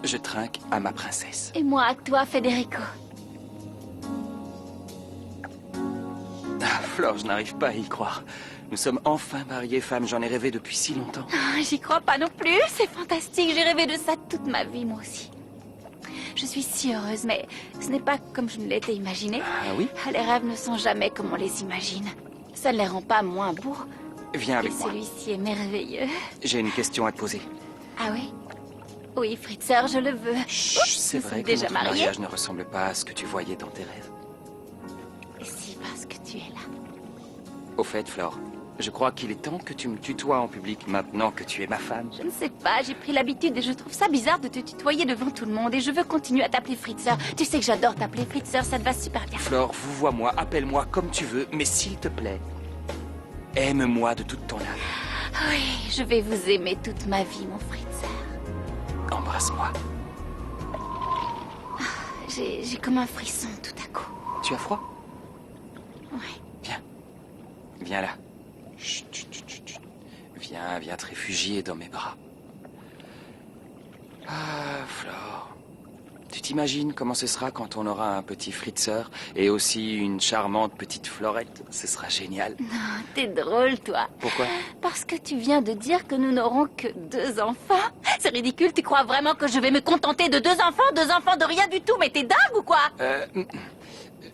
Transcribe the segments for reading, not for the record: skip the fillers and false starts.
je trinque à ma princesse. Et moi à toi, Federico. Ah, Flore, je n'arrive pas à y croire. Nous sommes enfin mariés, femme. J'en ai rêvé depuis si longtemps. Ah, j'y crois pas non plus, c'est fantastique. J'ai rêvé de ça toute ma vie, moi aussi. Je suis si heureuse, mais ce n'est pas comme je ne l'étais imaginé. Ah oui? Les rêves ne sont jamais comme on les imagine. Ça ne les rend pas moins beaux. Viens avec Et moi. celui-ci est merveilleux. J'ai une question à te poser. Ah oui? Oui, Fritzer, je le veux. Chut, c'est nous vrai sommes que déjà notre mariés. mariage ne ressemble pas à ce que tu voyais dans tes rêves. Si, parce que tu es là. Au fait, Flore, je crois qu'il est temps que tu me tutoies en public maintenant que tu es ma femme. Je ne sais pas, j'ai pris l'habitude et je trouve ça bizarre de te tutoyer devant tout le monde et je veux continuer à t'appeler Fritzer. Tu sais que j'adore t'appeler Fritzer, ça te va super bien. Flore, vois-moi, appelle-moi comme tu veux, mais s'il te plaît, aime-moi de toute ton âme. Oui, je vais vous aimer toute ma vie, mon Fritzer. Embrasse-moi. J'ai comme un frisson tout à coup. Tu as froid? Ouais. Viens. Viens là. Chut, chut, chut, chut. Viens te réfugier dans mes bras. Ah, Flore. Tu t'imagines comment ce sera quand on aura un petit Fritzer et aussi une charmante petite Florette? Ce sera génial. Non, t'es drôle, toi. Pourquoi? Parce que tu viens de dire que nous n'aurons que 2 enfants. C'est ridicule, tu crois vraiment que je vais me contenter de 2 enfants? 2 enfants de rien du tout, mais t'es dingue ou quoi?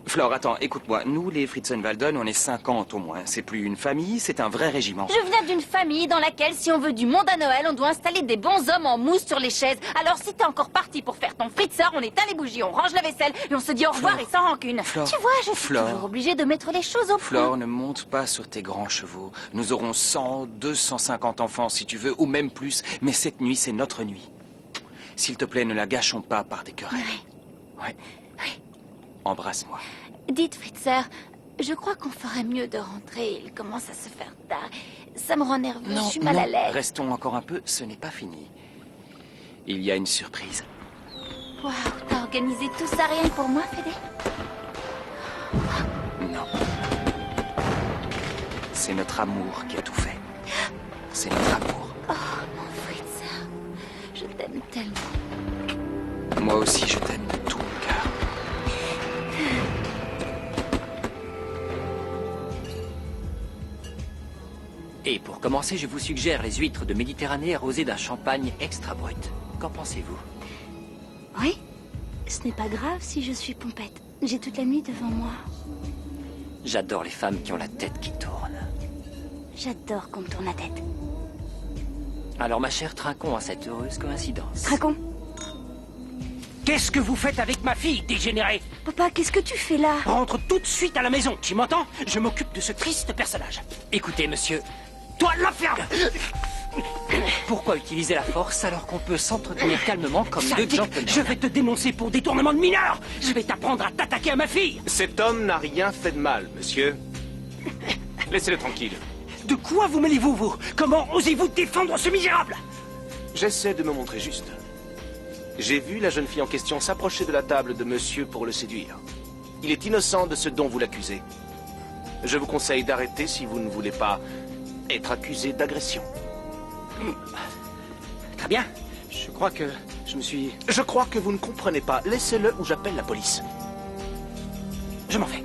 Flore, attends, écoute-moi. Nous, les Fritzenwalden, on est 50 au moins. C'est plus une famille, c'est un vrai régiment. Je viens d'une famille dans laquelle, si on veut du monde à Noël, on doit installer des bons hommes en mousse sur les chaises. Alors si t'es encore parti pour faire ton Fritzer, on éteint les bougies, on range la vaisselle et on se dit au revoir Flore. et sans rancune. Flore. Tu vois, je suis Flore. toujours obligée de mettre les choses au point. Flore, ne monte pas sur tes grands chevaux. Nous aurons 100, 250 enfants si tu veux, ou même plus. Mais cette nuit, c'est notre nuit. S'il te plaît, ne la gâchons pas par des querelles. Ouais. Oui. Embrasse-moi. Dites, Fritzer, je crois qu'on ferait mieux de rentrer. Il commence à se faire tard. Ça me rend nerveuse, je suis mal à l'aise. Restons encore un peu, ce n'est pas fini. Il y a une surprise. Waouh, t'as organisé tout ça rien que pour moi, Fédé? Non. C'est notre amour qui a tout fait. C'est notre amour. Oh, mon Fritzer, je t'aime tellement. Moi aussi, je t'aime de tout mon cœur. Et pour commencer, je vous suggère les huîtres de Méditerranée arrosées d'un champagne extra brut. Qu'en pensez-vous? Oui, ce n'est pas grave si je suis pompette. J'ai toute la nuit devant moi. J'adore les femmes qui ont la tête qui tourne. J'adore qu'on me tourne la tête. Alors ma chère, trinquons à cette heureuse coïncidence. Trinquons. Qu'est-ce que vous faites avec ma fille, dégénérée? Papa, qu'est-ce que tu fais là? Rentre tout de suite à la maison, tu m'entends? Je m'occupe de ce triste personnage. Écoutez, monsieur, Toi, la ferme! pourquoi utiliser la force alors qu'on peut s'entretenir calmement comme deux Sadique, gentlemen? je vais te dénoncer pour détournement de mineurs! Je vais t'apprendre à t'attaquer à ma fille! Cet homme n'a rien fait de mal, monsieur. Laissez-le tranquille. De quoi vous mêlez-vous, vous? Comment osez-vous défendre ce misérable? J'essaie de me montrer juste. J'ai vu la jeune fille en question s'approcher de la table de monsieur pour le séduire. Il est innocent de ce dont vous l'accusez. Je vous conseille d'arrêter si vous ne voulez pas être accusé d'agression. Très bien. Je crois que je me suis... Je crois que vous ne comprenez pas. Laissez-le ou j'appelle la police. Je m'en vais.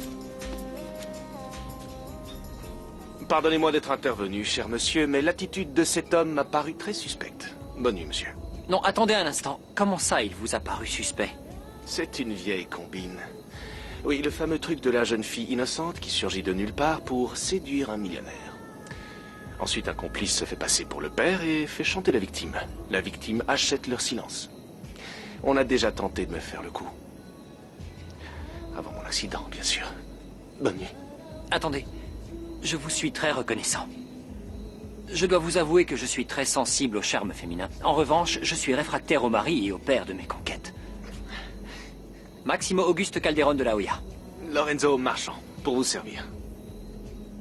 Pardonnez-moi d'être intervenu, cher monsieur, mais l'attitude de cet homme m'a paru très suspecte. Bonne nuit, monsieur. Non, attendez un instant. Comment ça, il vous a paru suspect? C'est une vieille combine. Oui, le fameux truc de la jeune fille innocente qui surgit de nulle part pour séduire un millionnaire. Ensuite, un complice se fait passer pour le père et fait chanter la victime. La victime achète leur silence. On a déjà tenté de me faire le coup. Avant mon accident, bien sûr. Bonne nuit. Attendez, je vous suis très reconnaissant. Je dois vous avouer que je suis très sensible au charme féminin. En revanche, je suis réfractaire au mari et au père de mes conquêtes. Maximo Auguste Calderon de la Hoya. Lorenzo Marchand, pour vous servir.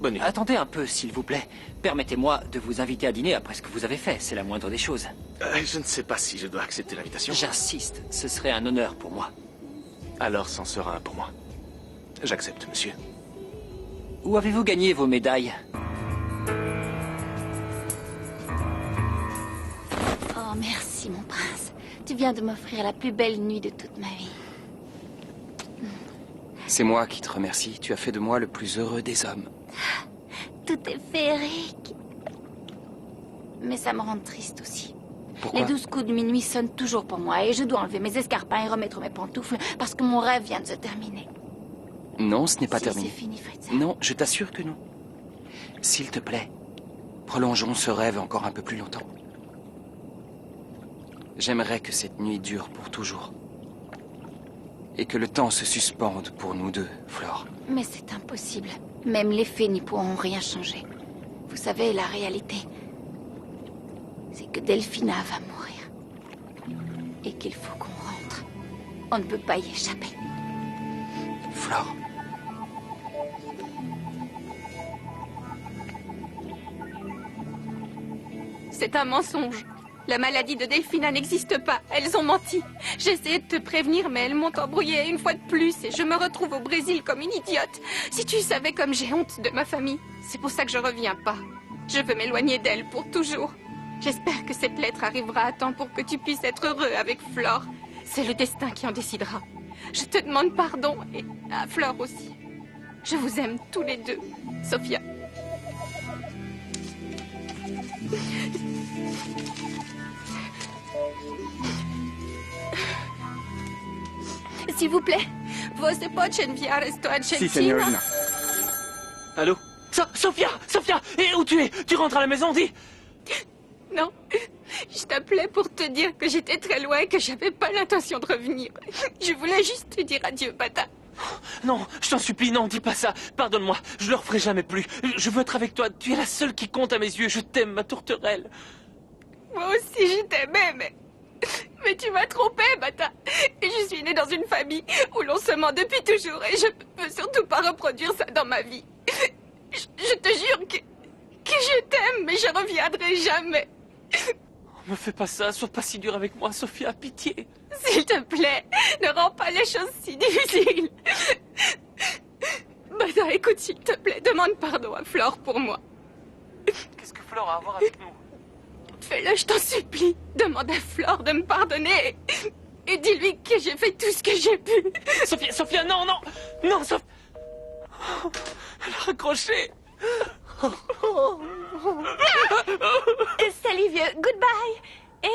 Bonne nuit. Attendez un peu, s'il vous plaît. Permettez-moi de vous inviter à dîner après ce que vous avez fait. C'est la moindre des choses. Je ne sais pas si je dois accepter l'invitation. J'insiste, ce serait un honneur pour moi. Alors, c'en sera un pour moi. J'accepte, monsieur. Où avez-vous gagné vos médailles? Oh, merci, mon prince. Tu viens de m'offrir la plus belle nuit de toute ma vie. C'est moi qui te remercie. Tu as fait de moi le plus heureux des hommes. Tout est féerique. Mais ça me rend triste aussi. Pourquoi? Les 12 coups de minuit sonnent toujours pour moi et je dois enlever mes escarpins et remettre mes pantoufles parce que mon rêve vient de se terminer. Non, ce n'est pas Si, terminé. c'est fini, Fritz. Non, je t'assure que non. S'il te plaît, prolongeons ce rêve encore un peu plus longtemps. J'aimerais que cette nuit dure pour toujours. Et que le temps se suspende pour nous deux, Flore. Mais c'est impossible. Même les fées n'y pourront rien changer. Vous savez, la réalité, c'est que Delphina va mourir. Et qu'il faut qu'on rentre. On ne peut pas y échapper. Flore. C'est un mensonge. La maladie de Delphina n'existe pas. Elles ont menti. J'ai essayé de te prévenir, mais elles m'ont embrouillée une fois de plus et je me retrouve au Brésil comme une idiote. Si tu savais comme j'ai honte de ma famille, c'est pour ça que je reviens pas. Je veux m'éloigner d'elle pour toujours. J'espère que cette lettre arrivera à temps pour que tu puisses être heureux avec Flore. C'est le destin qui en décidera. Je te demande pardon et à Flore aussi. Je vous aime tous les deux, Sophia. S'il vous plaît, você pode enviar esto à Argentina? Si, signorina. Allô? Sophia! Sophia! Et où tu es? Tu rentres à la maison, dis! Non, je t'appelais pour te dire que j'étais très loin et que j'avais pas l'intention de revenir. Je voulais juste te dire adieu, Bata. Non, je t'en supplie, non, dis pas ça. Pardonne-moi, je le referai jamais plus. Je veux être avec toi. Tu es la seule qui compte à mes yeux. Je t'aime, ma tourterelle. Moi aussi, je t'aimais, mais tu m'as trompé, Bata. Et je suis née dans une famille où l'on se ment depuis toujours et je peux surtout pas reproduire ça dans ma vie. Je te jure que je t'aime, mais je reviendrai jamais. Me fais pas ça, sois pas si dur avec moi, Sophia, pitié. S'il te plaît, ne rends pas les choses si difficiles. Bata, écoute, s'il te plaît, demande pardon à Flore pour moi. Qu'est-ce que Flore a à voir avec nous? Fais-le, je t'en supplie. Demande à Flore de me pardonner. Et dis-lui que j'ai fait tout ce que j'ai pu. Sophia, non, non. Non, Sophia. Elle a raccroché. Salut, vieux. Goodbye.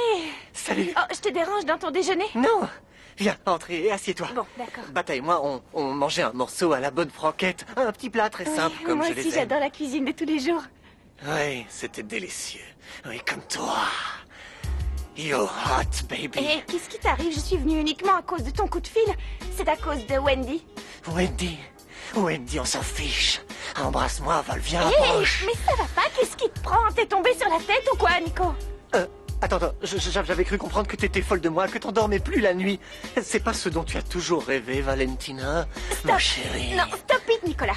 Salut. Oh, je te dérange dans ton déjeuner? Non. Viens, entre et assieds-toi. Bon, d'accord. Bata et moi, on mangeait un morceau à la bonne franquette. Un petit plat très simple, Oui, comme moi je les aussi, aime. j'adore la cuisine de tous les jours. Oui, c'était délicieux. Oui, comme toi. You're hot, baby. Et qu'est-ce qui t'arrive? Je suis venue uniquement à cause de ton coup de fil. C'est à cause de Wendy. Wendy, on s'en fiche. Embrasse-moi, Val, viens, Hé, approche. mais ça va pas? Qu'est-ce qui te prend? T'es tombé sur la tête ou quoi, Nico? Attends, j'avais cru comprendre que t'étais folle de moi, que t'en dormais plus la nuit. C'est pas ce dont tu as toujours rêvé, Valentina, ma chérie. Non, stop it, Nicolas.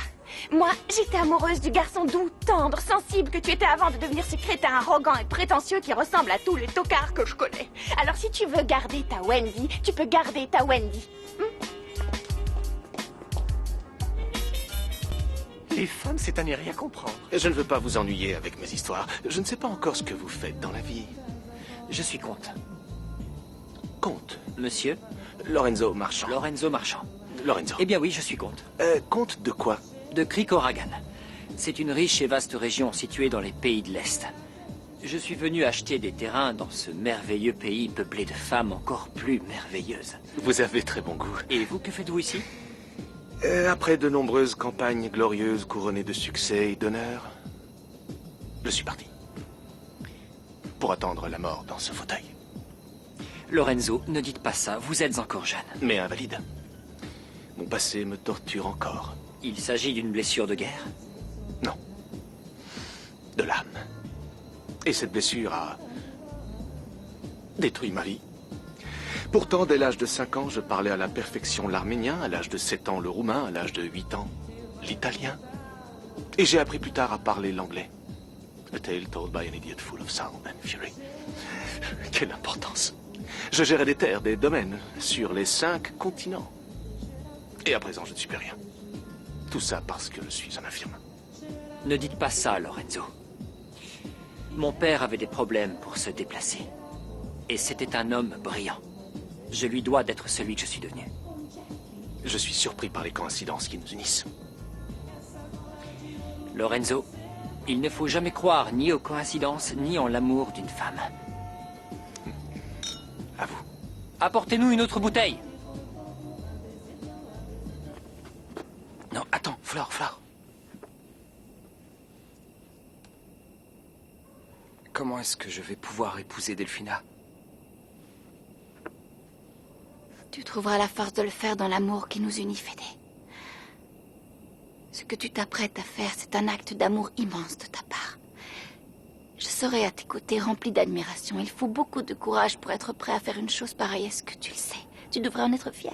Moi, j'étais amoureuse du garçon doux, tendre, sensible que tu étais avant de devenir ce crétin arrogant et prétentieux qui ressemble à tous les tocards que je connais. Alors si tu veux garder ta Wendy, tu peux garder ta Wendy. Les femmes, c'est à n'y rien comprendre. Je ne veux pas vous ennuyer avec mes histoires. Je ne sais pas encore ce que vous faites dans la vie. Je suis comte. Comte. Monsieur Lorenzo Marchand. Lorenzo Marchand. Lorenzo. Eh bien oui, je suis comte. Comte de quoi? De Krikoragan. C'est une riche et vaste région située dans les pays de l'Est. Je suis venu acheter des terrains dans ce merveilleux pays peuplé de femmes encore plus merveilleuses. Vous avez très bon goût. Et vous, que faites-vous ici? Après de nombreuses campagnes glorieuses couronnées de succès et d'honneur, je suis parti. Pour attendre la mort dans ce fauteuil. Lorenzo, ne dites pas ça, vous êtes encore jeune. Mais invalide. Mon passé me torture encore. Il s'agit d'une blessure de guerre? Non. De l'âme. Et cette blessure a détruit ma vie. Pourtant, dès l'âge de 5 ans, je parlais à la perfection l'arménien, à l'âge de 7 ans le roumain, à l'âge de 8 ans l'italien. Et j'ai appris plus tard à parler l'anglais. A tale told by an idiot full of sound and fury. Quelle importance. Je gérais des terres, des domaines, sur les 5 continents. Et à présent, je ne suis plus rien. Tout ça parce que je suis un infirme. Ne dites pas ça, Lorenzo. Mon père avait des problèmes pour se déplacer. Et c'était un homme brillant. Je lui dois d'être celui que je suis devenu. Je suis surpris par les coïncidences qui nous unissent. Lorenzo, il ne faut jamais croire ni aux coïncidences, ni en l'amour d'une femme. À vous. Apportez-nous une autre bouteille. Non, attends, Flore. Comment est-ce que je vais pouvoir épouser Delphina? Tu trouveras la force de le faire dans l'amour qui nous unit, Fédé. Ce que tu t'apprêtes à faire, c'est un acte d'amour immense de ta part. Je serai à tes côtés remplie d'admiration. Il faut beaucoup de courage pour être prêt à faire une chose pareille. Est-ce que tu le sais? Tu devrais en être fier.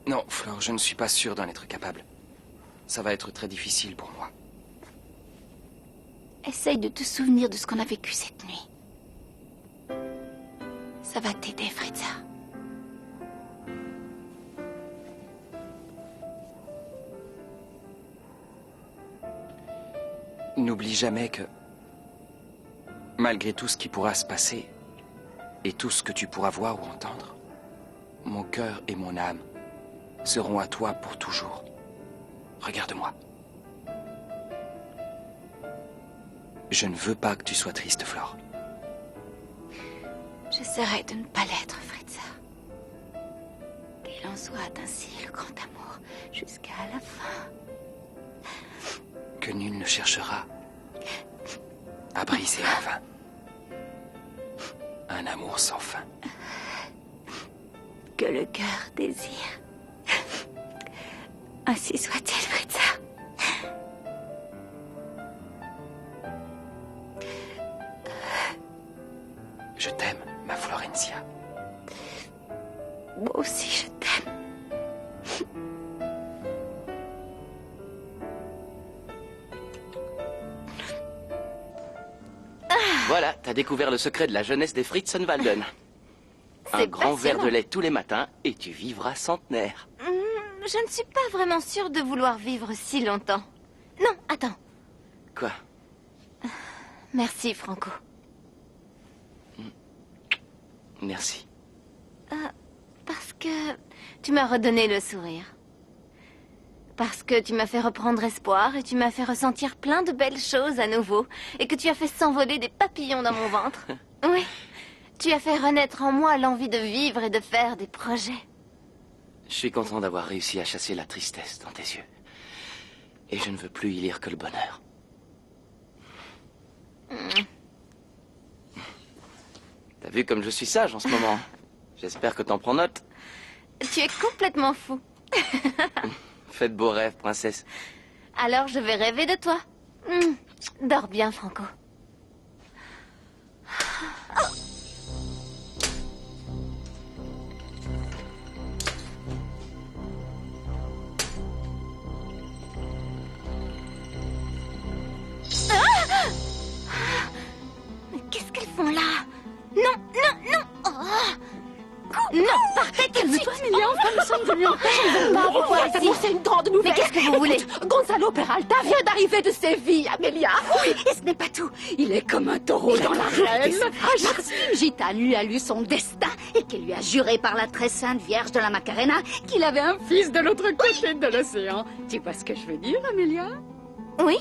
Non, Flore, je ne suis pas sûr d'en être capable. Ça va être très difficile pour moi. Essaye de te souvenir de ce qu'on a vécu cette nuit. Ça va t'aider, Fritza. N'oublie jamais que, malgré tout ce qui pourra se passer, et tout ce que tu pourras voir ou entendre, mon cœur et mon âme seront à toi pour toujours. Regarde-moi. Je ne veux pas que tu sois triste, Flore. J'essaierai de ne pas l'être, Fritza. Qu'il en soit ainsi, le grand amour, jusqu'à la fin. Que nul ne cherchera à briser en vain un amour sans fin. Que le cœur désire. Ainsi soit-il, Fritza. Je t'aime, ma Florencia. Moi aussi, je t'aime. Voilà, t'as découvert le secret de la jeunesse des Fritzenwalden. Un grand verre de lait tous les matins et tu vivras centenaire. Je ne suis pas vraiment sûre de vouloir vivre si longtemps. Non, attends. Quoi? Merci, Franco. Merci. Parce que tu m'as redonné le sourire. Parce que tu m'as fait reprendre espoir et tu m'as fait ressentir plein de belles choses à nouveau. Et que tu as fait s'envoler des papillons dans mon ventre. Oui. Tu as fait renaître en moi l'envie de vivre et de faire des projets. Je suis content d'avoir réussi à chasser la tristesse dans tes yeux. Et je ne veux plus y lire que le bonheur. T'as vu comme je suis sage en ce moment? J'espère que t'en prends note. Tu es complètement fou. Fais de beaux rêves, princesse. Alors je vais rêver de toi. Dors bien, Franco. Mais qu'est-ce qu'elles font là? Non, non, non. Non, partez, calme-toi, Amelia, enfin nous sommes venus en paix. Je ne veux pas vous voir ici. C'est une grande nouvelle. Mais qu'est-ce que vous voulez? Gonzalo Peralta vient d'arriver de Séville, Amelia. Oui, et ce n'est pas tout. Il est comme un taureau dans l'arène. Marcine Gitane lui a lu son destin et qu'il lui a juré par la très sainte Vierge de la Macarena qu'il avait un fils de l'autre côté de l'océan. Tu vois ce que je veux dire, Amelia? Oui,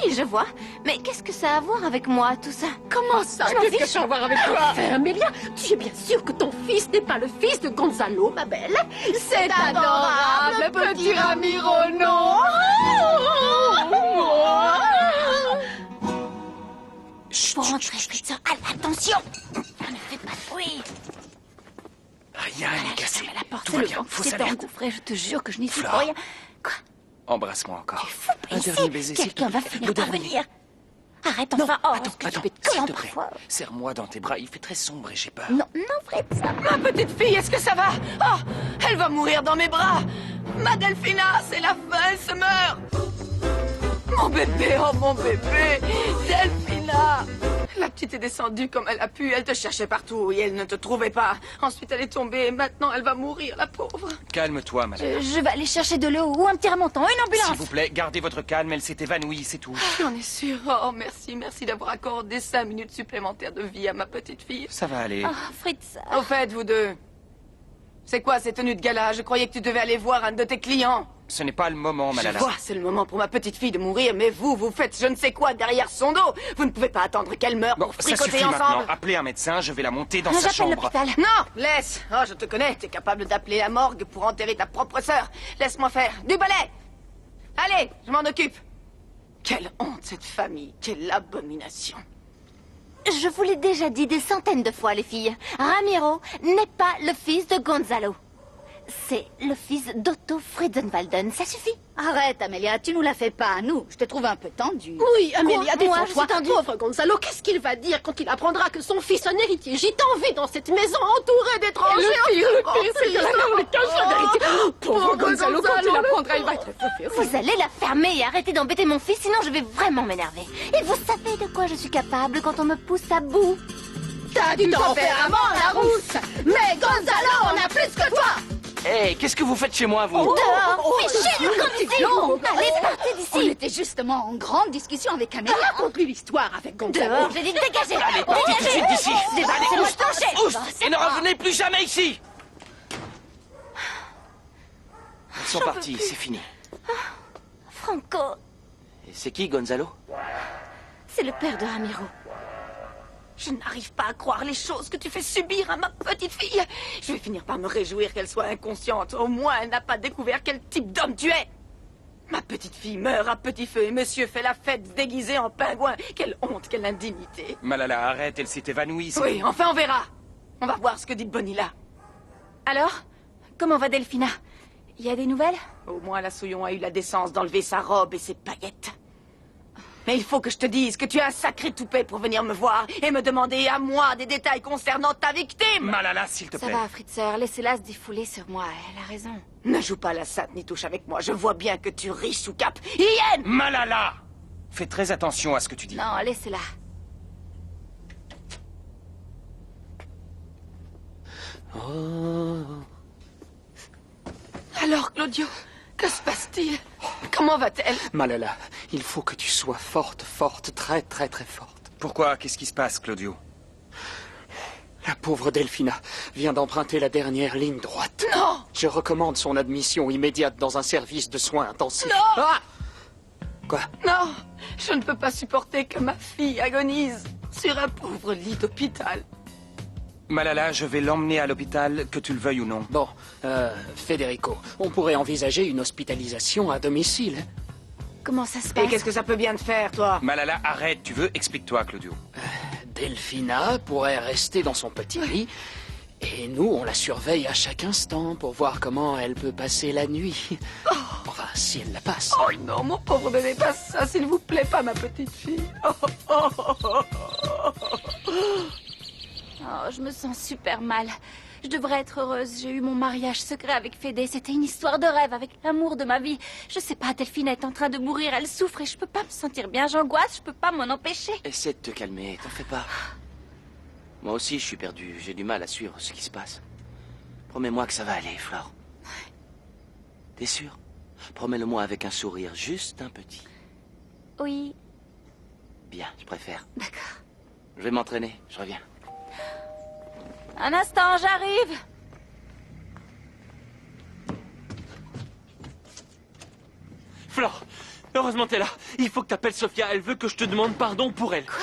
je vois. Mais qu'est-ce que ça a à voir avec moi, tout ça? Comment ça? Qu'est-ce que ça a à voir avec toi? Enfin, Amelia, tu es bien sûre que ton fils n'est pas le fils de Gonzalo, ma belle? C'est adorable, petit Ramiro, non? Faut rentrer, Fritza. Attention! Ne fais pas de bruit. Rien n'est cassé. La porte, Tout va bien, faut c'est s'alerter. engouffré, je te jure que je n'y suis Flore. pour rien. Quoi? Embrasse-moi encore. Un dernier baiser, s'il te Quelqu'un plaît. va finir Le par dernier. venir. Arrête Non, enfin. attends, que tu attends, peux être s'il collant te plaît. parfois. Serre-moi dans tes bras, il fait très sombre et j'ai peur. Non, Fritza. Ma petite fille, est-ce que ça va? Oh, elle va mourir dans mes bras. Ma Delphina, c'est la fin, elle se meurt. Mon bébé, oh mon bébé. Delphina. La petite petite est descendue comme elle a pu. Elle te cherchait partout et elle ne te trouvait pas. Ensuite, elle est tombée et maintenant, elle va mourir, la pauvre. Calme-toi, Malala. Je vais aller chercher de l'eau ou un petit remontant, une ambulance. S'il vous plaît, gardez votre calme, elle s'est évanouie, c'est tout. J'en ai sûr. Oh, merci, merci d'avoir accordé 5 minutes supplémentaires de vie à ma petite fille. Ça va aller. Oh, Fritz. Au fait, vous deux, c'est quoi ces tenues de gala? Je croyais que tu devais aller voir un de tes clients. Ce n'est pas le moment, Malala. Je vois, c'est le moment pour ma petite fille de mourir, mais vous faites je ne sais quoi derrière son dos. Vous ne pouvez pas attendre qu'elle meure Bon, pour ça fricoter suffit ensemble. maintenant. Appelez un médecin, je vais la monter dans sa J'appelle chambre. l'hôpital. Non, laisse. Oh, je te connais, t'es capable d'appeler la morgue pour enterrer ta propre sœur. Laisse-moi faire. Du balai. Allez, je m'en occupe. Quelle honte, cette famille. Quelle abomination. Je vous l'ai déjà dit des centaines de fois, les filles. Ramiro n'est pas le fils de Gonzalo. C'est le fils d'Otto Fritzenwalden, ça suffit. Arrête, Amelia, tu nous la fais pas à nous. Je te trouve un peu tendue. Oui, Amelia, Moi, je défends-toi. suis tendue. Pauvre Gonzalo, qu'est-ce qu'il va dire quand il apprendra que son fils, un héritier gitan, vit dans cette maison entourée d'étrangers? Le pire, c'est que la mère ne cache la vérité. Pauvre Gonzalo, quand il apprendra, il va être fou. Vous allez la fermer et arrêter d'embêter mon fils, sinon je vais vraiment m'énerver. Et vous savez de quoi je suis capable quand on me pousse à bout? T'as du tempérament, la rousse. Mais Gonzalo en a plus que toi. Hé, qu'est-ce que vous faites chez moi, vous? Dehors, fichez-le comme ici. Allez, partez On d'ici. était justement en grande discussion avec Amelia. Raconte-lui l'histoire avec Gonzalo. Dehors, j'ai dit dégagez. Allez, partez tout de suite d'ici. Débarrassez-moi de plancher. Oust, et ne revenez plus jamais ici. Ils sont partis, c'est fini. Franco, Et c'est qui, Gonzalo? c'est le père de Ramiro. Je n'arrive pas à croire les choses que tu fais subir à ma petite fille. Je vais finir par me réjouir qu'elle soit inconsciente. Au moins, elle n'a pas découvert quel type d'homme tu es. Ma petite fille meurt à petit feu et monsieur fait la fête déguisé en pingouin. Quelle honte, quelle indignité. Malala, arrête, elle s'est évanouie. c'est Oui, tout. enfin on verra. On va voir ce que dit Bonilla. Alors, comment va Delphina? Il y a des nouvelles? Au moins la Souillon a eu la décence d'enlever sa robe et ses paillettes. Mais il faut que je te dise que tu es un sacré toupet pour venir me voir et me demander à moi des détails concernant ta victime. Malala, s'il te Ça plaît. va, Fritzer, laissez-la se défouler sur moi, elle a raison. Ne joue pas la sainte ni touche avec moi. Je vois bien que tu ris sous cap. Ian! Malala! Fais très attention à ce que tu dis. Non, laissez-la. Alors, Claudio, que se passe-t-il? Comment va-t-elle? Malala, il faut que tu sois forte, très forte. Pourquoi? Qu'est-ce qui se passe, Claudio? La pauvre Delphina vient d'emprunter la dernière ligne droite. Non! Je recommande son admission immédiate dans un service de soins intensifs. Non! Ah! Quoi? Non! Je ne peux pas supporter que ma fille agonise sur un pauvre lit d'hôpital. Malala, je vais l'emmener à l'hôpital, que tu le veuilles ou non. Bon, Federico, on pourrait envisager une hospitalisation à domicile. Comment ça se Et passe? qu'est-ce que ça peut bien te faire, toi? Malala, arrête, tu veux? Explique-toi, Claudio. Delphina pourrait rester dans son petit lit, et nous, on la surveille à chaque instant pour voir comment elle peut passer la nuit. Enfin, si elle la passe. Oh non, mon pauvre bébé, pas ça, s'il vous plaît, pas ma petite fille. Oh, je me sens super mal. Je devrais être heureuse. J'ai eu mon mariage secret avec Fédé. C'était une histoire de rêve avec l'amour de ma vie. Je sais pas, Delphine est en train de mourir. Elle souffre et je peux pas me sentir bien. J'angoisse, je peux pas m'en empêcher. Essaie de te calmer, t'en fais pas. Moi aussi, je suis perdu. J'ai du mal à suivre ce qui se passe. Promets-moi que ça va aller, Flore. T'es sûr? Promets-le-moi avec un sourire, juste un petit. Oui, Bien, je préfère. d'accord. Je vais m'entraîner, je reviens. Un instant, j'arrive. Flore, heureusement t'es là. Il faut que t'appelles Sophia. Elle veut que je te demande pardon pour elle. Quoi?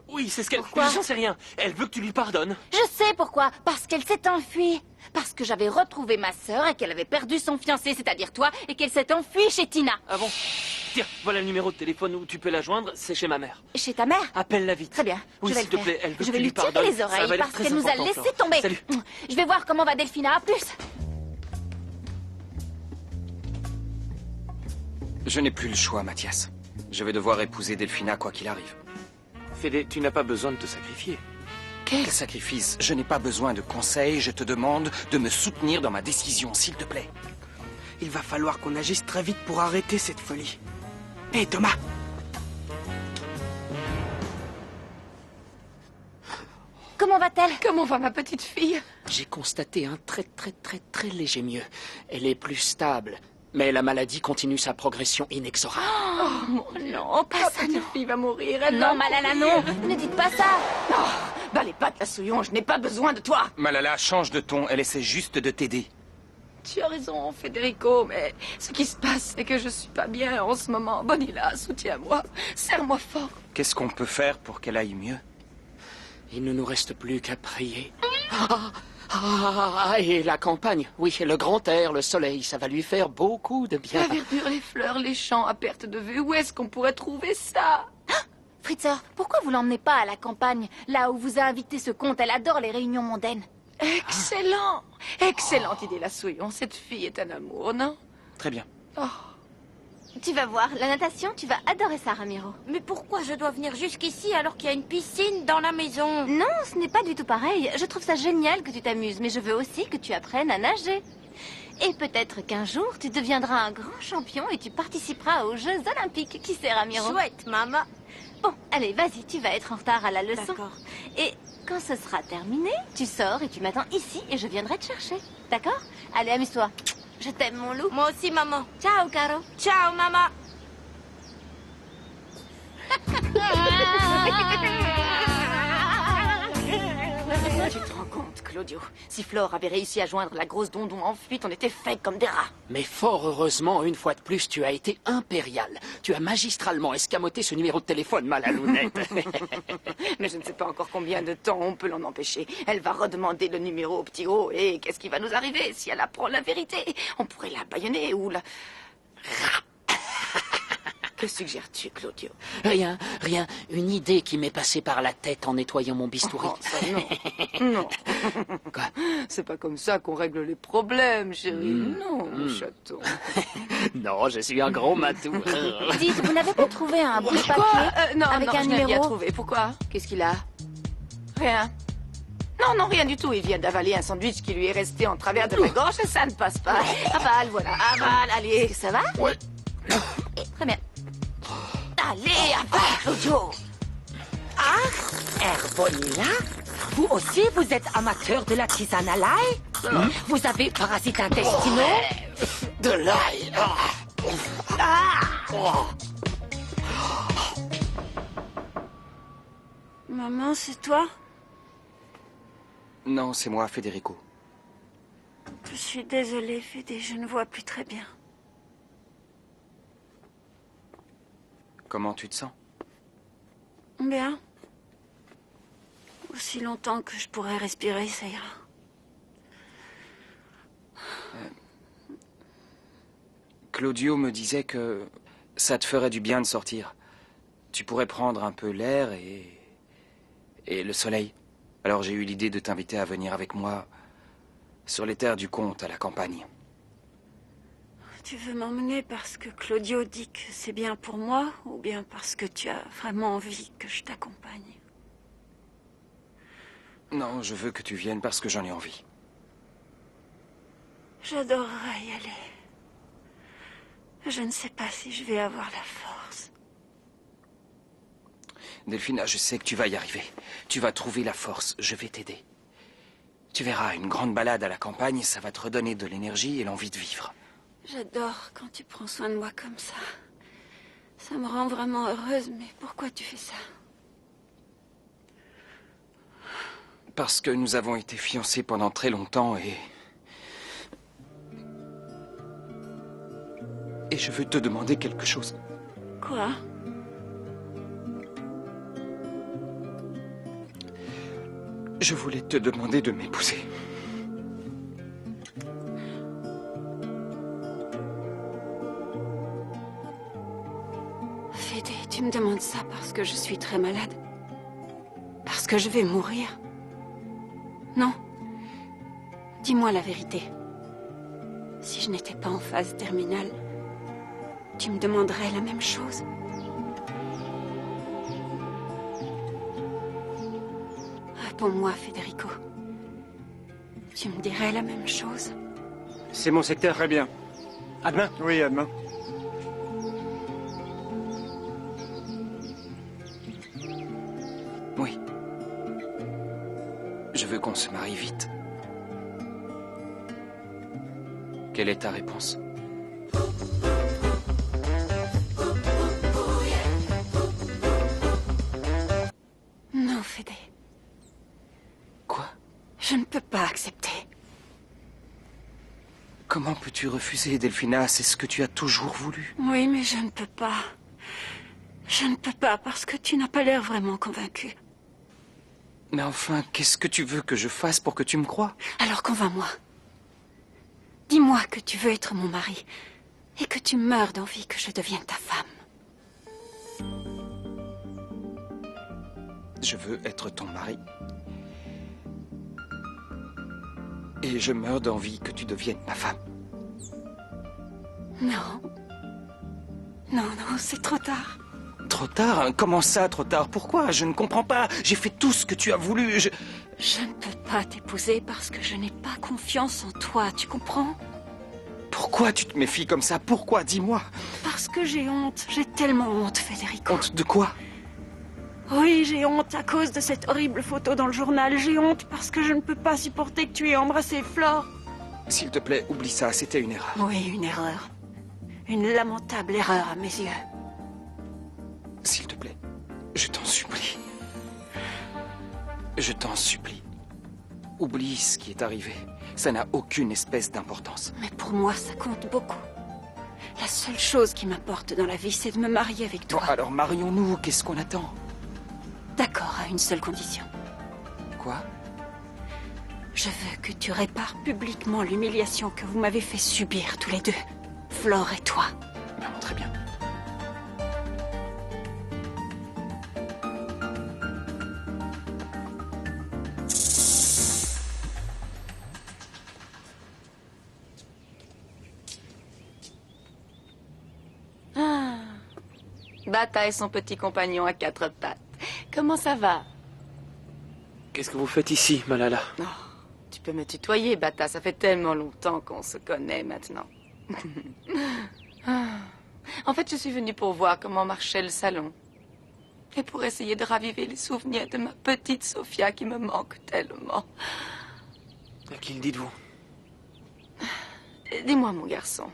Oui, c'est ce qu'elle... Pourquoi? J'en sais rien. Elle veut que tu lui pardonnes. Je sais pourquoi. Parce qu'elle s'est enfuie. Parce que j'avais retrouvé ma sœur et qu'elle avait perdu son fiancé, c'est-à-dire toi, et qu'elle s'est enfuie chez Tina. Ah bon? Tiens, voilà le numéro de téléphone où tu peux la joindre. C'est chez ma mère. Chez ta mère? Appelle-la vite. Très bien. Oui, je vais s'il le te faire. plaît. Elle veut Je que vais tu lui lui tirer pardonnes. les Ça va oreilles être parce très qu'elle nous a important, laissé Flore. tomber. Salut. Je vais voir comment va Delphina. À plus. Je n'ai plus le choix, Mathias. Je vais devoir épouser Delphina quoi qu'il arrive. Fédé, tu n'as pas besoin de te sacrifier. Quel sacrifice? Je n'ai pas besoin de conseils, je te demande de me soutenir dans ma décision, s'il te plaît. Il va falloir qu'on agisse très vite pour arrêter cette folie. Hé, Thomas! comment va-t-elle? Comment va ma petite fille? J'ai constaté un très léger mieux. Elle est plus stable. Mais la maladie continue sa progression inexorable. Oh non, pas ça, petite fille va mourir. Elle Non, va Malala, mourir. non. Ne dites pas ça. Bah les pattes, la souillon, je n'ai pas besoin de toi. Malala, change de ton. Elle essaie juste de t'aider. Tu as raison, Federico, mais ce qui se passe, c'est que je suis pas bien en ce moment. Bonilla, soutiens-moi. Serre-moi fort. Qu'est-ce qu'on peut faire pour qu'elle aille mieux? Il ne nous reste plus qu'à prier. Et la campagne. Oui, le grand air, le soleil, ça va lui faire beaucoup de bien. La verdure, les fleurs, les champs à perte de vue. Où est-ce qu'on pourrait trouver ça? Fritzer, pourquoi vous l'emmenez pas à la campagne, là où vous a invité ce comte? Elle adore les réunions mondaines. Excellent. Excellente idée, la souillon. Cette fille est un amour, non? Très bien. Oh. Tu vas voir, la natation, tu vas adorer ça, Ramiro. Mais pourquoi je dois venir jusqu'ici alors qu'il y a une piscine dans la maison? Non, ce n'est pas du tout pareil. Je trouve ça génial que tu t'amuses, mais je veux aussi que tu apprennes à nager. Et peut-être qu'un jour, tu deviendras un grand champion et tu participeras aux Jeux Olympiques. Qui sait, Ramiro? Chouette, maman. Bon, allez, vas-y, tu vas être en retard à la leçon. D'accord. Et quand ce sera terminé, tu sors et tu m'attends ici et je viendrai te chercher. D'accord? Allez, amuse-toi. Je t'aime, mon loup. Moi aussi, maman. Ciao, Caro. Ciao, maman. Tu te rends compte, Claudio? Si Flore avait réussi à joindre la grosse dondon en fuite, on était faits comme des rats. Mais fort heureusement, une fois de plus, tu as été impérial. Tu as magistralement escamoté ce numéro de téléphone, Malalounette. Mais je ne sais pas encore combien de temps on peut l'en empêcher. Elle va redemander le numéro au petit haut. Et qu'est-ce qui va nous arriver si elle apprend la vérité? On pourrait la bâillonner ou la... Que suggères-tu, Claudio? Rien. Une idée qui m'est passée par la tête en nettoyant mon bistouri. Oh, ça, non. Non. Quoi? C'est pas comme ça qu'on règle les problèmes, chérie. Non, mon chaton. Non, je suis un gros matou. Dites, vous n'avez pas trouvé un bout de Quoi? papier Non, avec non, un je n'ai rien numéro? trouvé. Pourquoi? Qu'est-ce qu'il a? Rien. Non, rien du tout. Il vient d'avaler un sandwich qui lui est resté en travers de la gorge et ça ne passe pas. Avale, voilà. Avale, allez. Ça va? Ouais. Très bien. Allez, avale, Claudio. Ah, Herbonilla, vous aussi, vous êtes amateur de la tisane à l'ail? Vous avez parasites intestinaux? De l'ail. Maman, c'est toi? Non, c'est moi, Federico. Je suis désolée, Fédé, je ne vois plus très bien. Comment tu te sens? Bien. Aussi longtemps que je pourrai respirer, ça ira. Claudio me disait que ça te ferait du bien de sortir. Tu pourrais prendre un peu l'air et le soleil. Alors j'ai eu l'idée de t'inviter à venir avec moi sur les terres du comte à la campagne. Tu veux m'emmener parce que Claudio dit que c'est bien pour moi ou bien parce que tu as vraiment envie que je t'accompagne? Non, je veux que tu viennes parce que j'en ai envie. J'adorerais y aller. Je ne sais pas si je vais avoir la force. Delphina, je sais que tu vas y arriver. Tu vas trouver la force, je vais t'aider. Tu verras, une grande balade à la campagne, ça va te redonner de l'énergie et l'envie de vivre. J'adore quand tu prends soin de moi comme ça. Ça me rend vraiment heureuse, mais pourquoi tu fais ça? Parce que nous avons été fiancés pendant très longtemps et je veux te demander quelque chose. Quoi? Je voulais te demander de m'épouser. Fédé, tu me demandes ça parce que je suis très malade? Parce que je vais mourir? Non. Dis-moi la vérité. Si je n'étais pas en phase terminale, tu me demanderais la même chose? Réponds-moi, Federico. Tu me dirais la même chose? C'est mon secteur. Très bien. À demain. Oui, à demain. Oui. Je veux qu'on se marie vite. Quelle est ta réponse? Non, Fédé. Quoi? Je ne peux pas accepter. Comment peux-tu refuser, Delphina? C'est ce que tu as toujours voulu. Oui, mais je ne peux pas. Je ne peux pas parce que tu n'as pas l'air vraiment convaincu. Mais enfin, qu'est-ce que tu veux que je fasse pour que tu me croies? Alors convainc-moi. Dis-moi que tu veux être mon mari et que tu meurs d'envie que je devienne ta femme. Je veux être ton mari. Et je meurs d'envie que tu deviennes ma femme. Non. Non, non, c'est trop tard. Trop tard? Hein? Comment ça, trop tard? Pourquoi? Je ne comprends pas. J'ai fait tout ce que tu as voulu. Je ne peux pas t'épouser parce que je n'ai pas confiance en toi, tu comprends? Pourquoi tu te méfies comme ça? Pourquoi? Dis-moi. Parce que j'ai honte. J'ai tellement honte, Federico. Honte de quoi? Oui, j'ai honte à cause de cette horrible photo dans le journal. J'ai honte parce que je ne peux pas supporter que tu aies embrassé Flore. S'il te plaît, oublie ça. C'était une erreur. Oui, une erreur. Une lamentable erreur à mes yeux. S'il te plaît, je t'en supplie. Je t'en supplie. Oublie ce qui est arrivé. Ça n'a aucune espèce d'importance. Mais pour moi, ça compte beaucoup. La seule chose qui m'importe dans la vie, c'est de me marier avec toi. Bon, alors marions-nous. Qu'est-ce qu'on attend? D'accord, à une seule condition. Quoi? Je veux que tu répares publiquement l'humiliation que vous m'avez fait subir tous les deux. Flore et toi. Ben, très bien. Bata et son petit compagnon à quatre pattes. Comment ça va? Qu'est-ce que vous faites ici, Malala? Oh, tu peux me tutoyer, Bata. Ça fait tellement longtemps qu'on se connaît maintenant. En fait, je suis venue pour voir comment marchait le salon. Et pour essayer de raviver les souvenirs de ma petite Sophia qui me manque tellement. À qui le dites-vous? Dis-moi, mon garçon.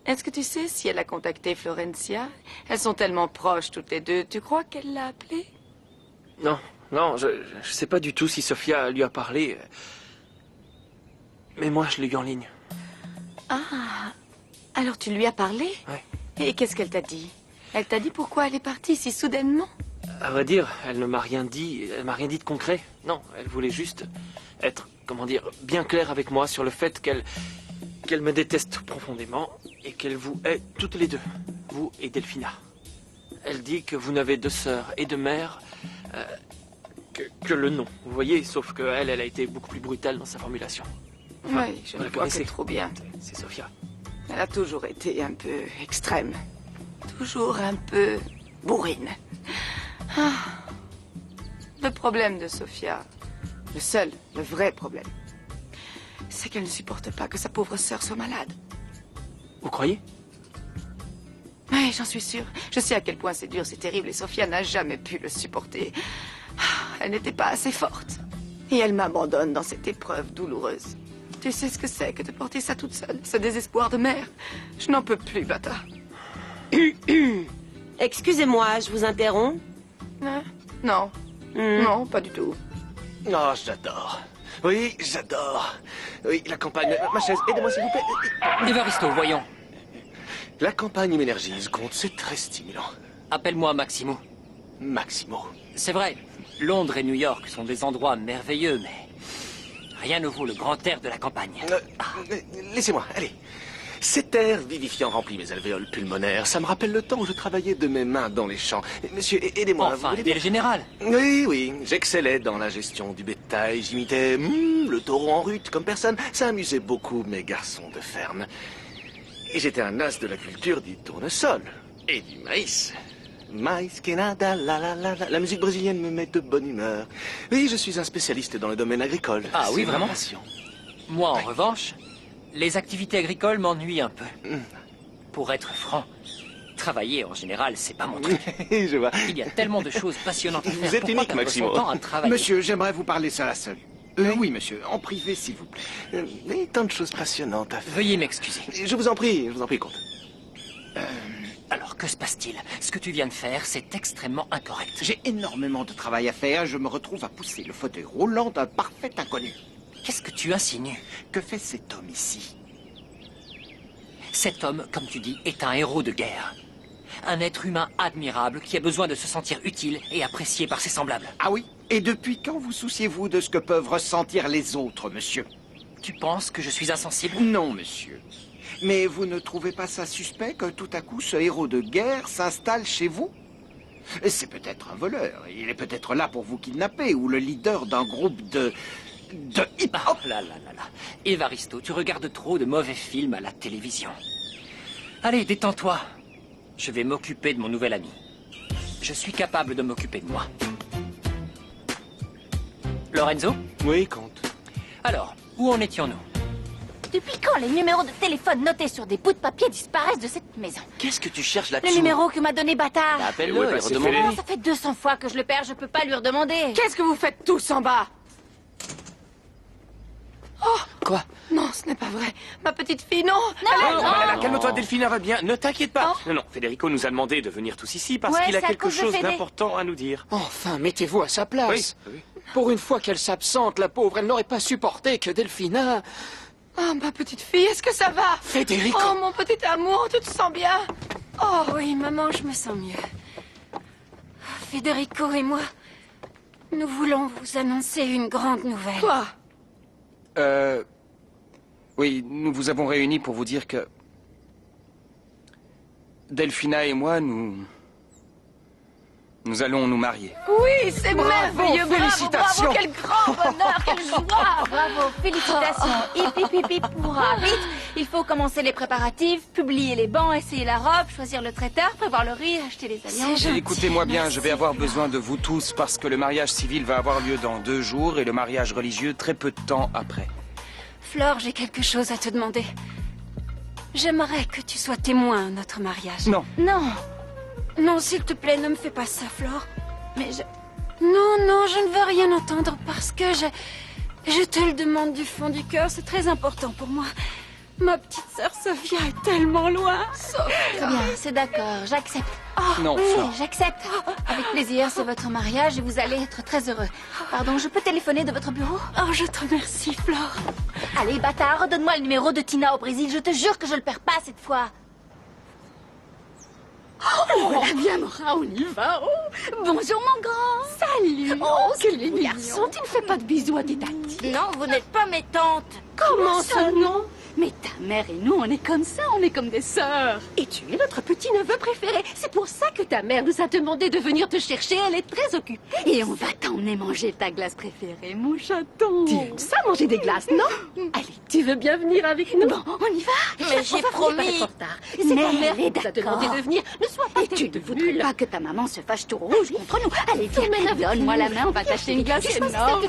Est-ce que tu sais si elle a contacté Florencia? Elles sont tellement proches toutes les deux. Tu crois qu'elle l'a appelée? Non, non, je sais pas du tout si Sophia lui a parlé. Mais moi, je l'ai eu en ligne. Ah, alors tu lui as parlé? Oui. Et qu'est-ce qu'elle t'a dit? Elle t'a dit pourquoi elle est partie si soudainement? À vrai dire, elle ne m'a rien dit. Elle m'a rien dit de concret. Non, elle voulait juste être, comment dire, bien claire avec moi sur le fait qu'elle me déteste profondément et qu'elle vous hait toutes les deux, vous et Delphina. Elle dit que vous n'avez de sœur et de mère que le nom. Vous voyez, sauf qu'elle a été beaucoup plus brutale dans sa formulation. Enfin, oui, je vous le la vois connaissez. que trop bien. C'est Sophia. Elle a toujours été un peu extrême. Toujours un peu bourrine. Ah. Le problème de Sophia, le seul, le vrai problème, c'est qu'elle ne supporte pas que sa pauvre sœur soit malade. Vous croyez? Oui, j'en suis sûre. Je sais à quel point c'est dur, c'est terrible, et Sophia n'a jamais pu le supporter. Ah, elle n'était pas assez forte. Et elle m'abandonne dans cette épreuve douloureuse. Tu sais ce que c'est que de porter ça toute seule, ce désespoir de mère? Je n'en peux plus, Bata. Excusez-moi, je vous interromps? Hein? Non. Non, pas du tout. Oh, j'adore. Oui, j'adore. Oui, la campagne... Ma chaise, aidez-moi s'il vous plaît. Évaristo, voyons. La campagne m'énergise, comte, c'est très stimulant. Appelle-moi Maximo. Maximo. C'est vrai, Londres et New York sont des endroits merveilleux, mais rien ne vaut le grand air de la campagne. Laissez-moi, allez. Cet air vivifiant remplit mes alvéoles pulmonaires. Ça me rappelle le temps où je travaillais de mes mains dans les champs. Monsieur, aidez-moi. Enfin, aidez le général. Oui, oui. J'excellais dans la gestion du bétail. J'imitais le taureau en rut comme personne. Ça amusait beaucoup mes garçons de ferme. Et j'étais un as de la culture du tournesol et du maïs. Maïs, que nada, la la la la. La musique brésilienne me met de bonne humeur. Oui, je suis un spécialiste dans le domaine agricole. Ah oui, C'est ma vraiment? passion. Moi, en revanche, les activités agricoles m'ennuient un peu. Pour être franc, Travailler, en général, c'est pas mon truc. Je vois. Il y a tellement de choses passionnantes à faire. Vous êtes Pourquoi unique, perdre Maximo. son temps à travailler? Monsieur, j'aimerais vous parler seul à seul. Oui, monsieur, en privé, s'il vous plaît. Il y a tant de choses passionnantes à faire. Veuillez m'excuser. Je vous en prie, comte. Alors, que se passe-t-il? Ce que tu viens de faire, c'est extrêmement incorrect. J'ai énormément de travail à faire. Je me retrouve à pousser le fauteuil roulant d'un parfait inconnu. Qu'est-ce que tu insinues? Que fait cet homme ici? Cet homme, comme tu dis, est un héros de guerre. Un être humain admirable qui a besoin de se sentir utile et apprécié par ses semblables. Ah oui? Et depuis quand vous souciez-vous de ce que peuvent ressentir les autres, monsieur? Tu penses que je suis insensible? Non, monsieur. Mais vous ne trouvez pas ça suspect que tout à coup ce héros de guerre s'installe chez vous? C'est peut-être un voleur. Il est peut-être là pour vous kidnapper, ou le leader d'un groupe de hip-hop. Oh là là là là. Évaristo, tu regardes trop de mauvais films à la télévision. Allez, détends-toi. Je vais m'occuper de mon nouvel ami. Je suis capable de m'occuper de moi. Lorenzo? Oui, comte. Alors, où en étions-nous? Depuis quand les numéros de téléphone notés sur des bouts de papier disparaissent de cette maison? Qu'est-ce que tu cherches Le là-dessous? numéro que m'a donné Bâtard. Bah, appelle-le et redemande. Oh, ça fait 200 fois que je le perds, je peux pas lui redemander. Qu'est-ce que vous faites tous en bas? Oh! Quoi? Non, ce n'est pas vrai. Ma petite fille, non! Calme-toi, Delphina va bien. Ne t'inquiète pas. Non, Federico nous a demandé de venir tous ici parce Ouais, qu'il a c'est à quelque cause de chose Fédé. d'important à nous dire. Enfin, mettez-vous à sa place. Oui. Pour une fois qu'elle s'absente, la pauvre, elle n'aurait pas supporté que Delphina... Oh, ma petite fille, est-ce que ça va? Federico! Oh, mon petit amour, tu te sens bien? Oh, Oui, maman, je me sens mieux. Federico et moi, nous voulons vous annoncer une grande nouvelle. quoi? Oui, nous vous avons réunis pour vous dire que... Delphina et moi, nous allons nous marier. Oui, c'est merveilleux, félicitations. bravo, quel grand bonheur, quelle joie! Bravo, félicitations. Hip, hip, hip, hip, hurrah. Vite, il faut commencer les préparatifs, publier les bancs, essayer la robe, choisir le traiteur, prévoir le riz, acheter les alliances. Écoutez-moi bien, je vais avoir besoin de vous tous parce que le mariage civil va avoir lieu dans 2 jours et le mariage religieux très peu de temps après. Flore, j'ai quelque chose à te demander. J'aimerais que tu sois témoin à notre mariage. Non. Non. Non, s'il te plaît, ne me fais pas ça, Flore. Mais je... Non, je ne veux rien entendre parce que je te le demande du fond du cœur, c'est très important pour moi. Ma petite sœur Sophia est tellement loin. Très bien, c'est d'accord, j'accepte. Non, Oui, Flore. j'accepte. Avec plaisir, c'est votre mariage et vous allez être très heureux. Pardon, je peux téléphoner de votre bureau? Oh, je te remercie, Flore. Allez, bâtard, redonne-moi le numéro de Tina au Brésil. Je te jure que je le perds pas cette fois. Oh, voilà bien, Mora, on y va. Oh, bonjour, mon grand. Salut. Oh, quel est mignon. garçon, tu ne fais pas de bisous à tes tatis. Non, vous n'êtes pas mes tantes. Comment ça, non? Mais ta mère et nous, on est comme ça, on est comme des sœurs. Et tu es notre petit-neveu préféré. C'est pour ça que ta mère nous a demandé de venir te chercher. Elle est très occupée. Et on va t'emmener manger ta glace préférée, mon chaton. Tu aimes ça, manger des glaces, non? Allez, tu veux bien venir avec nous? Bon, on y va. Mais j'ai promis. Et c'est ta Mais mère elle est qui nous a demandé d'accord. de venir. Ne sois pas Et tu ne voudrais pas que ta maman se fâche tout rouge contre nous. Allez, viens, donne-moi la main, on va t'acheter une glace énorme.